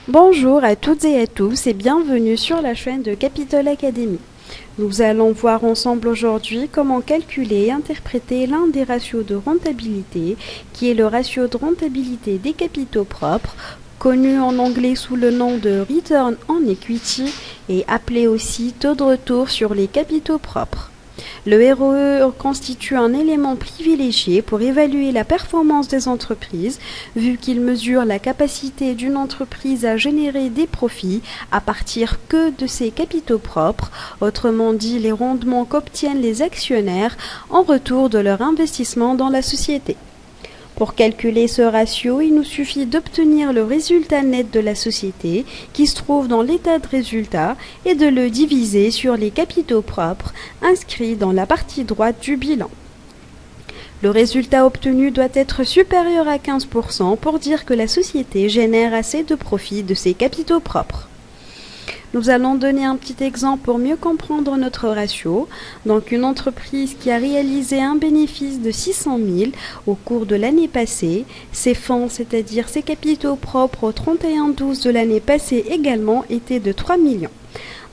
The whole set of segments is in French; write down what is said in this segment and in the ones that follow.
Bonjour à toutes et à tous et bienvenue sur la chaîne de Capitol Academy. Nous allons voir ensemble aujourd'hui comment calculer et interpréter l'un des ratios de rentabilité, qui est le ratio de rentabilité des capitaux propres, connu en anglais sous le nom de Return on Equity et appelé aussi taux de retour sur les capitaux propres. Le ROE constitue un élément privilégié pour évaluer la performance des entreprises, vu qu'il mesure la capacité d'une entreprise à générer des profits à partir que de ses capitaux propres, autrement dit les rendements qu'obtiennent les actionnaires en retour de leur investissement dans la société. Pour calculer ce ratio, il nous suffit d'obtenir le résultat net de la société qui se trouve dans l'état de résultat et de le diviser sur les capitaux propres inscrits dans la partie droite du bilan. Le résultat obtenu doit être supérieur à 15% pour dire que la société génère assez de profit de ses capitaux propres. Nous allons donner un petit exemple pour mieux comprendre notre ratio. Donc une entreprise qui a réalisé un bénéfice de 600 000 au cours de l'année passée, ses fonds, c'est-à-dire ses capitaux propres au 31/12 de l'année passée également étaient de 3 millions.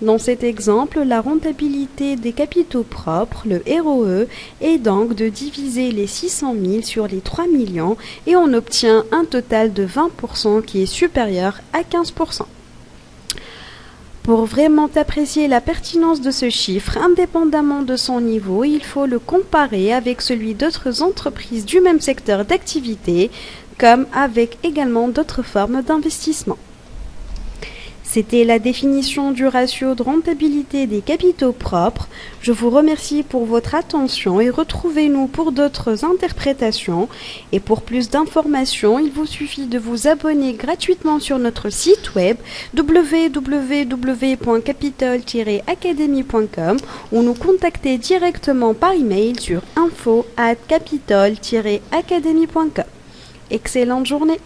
Dans cet exemple, la rentabilité des capitaux propres, le ROE, est donc de diviser les 600 000 sur les 3 millions et on obtient un total de 20% qui est supérieur à 15%. Pour vraiment apprécier la pertinence de ce chiffre, indépendamment de son niveau, il faut le comparer avec celui d'autres entreprises du même secteur d'activité, comme avec également d'autres formes d'investissement. C'était la définition du ratio de rentabilité des capitaux propres. Je vous remercie pour votre attention et retrouvez-nous pour d'autres interprétations. Et pour plus d'informations, il vous suffit de vous abonner gratuitement sur notre site web www.capitol-academy.com ou nous contacter directement par email sur info@capitol-academy.com. Excellente journée!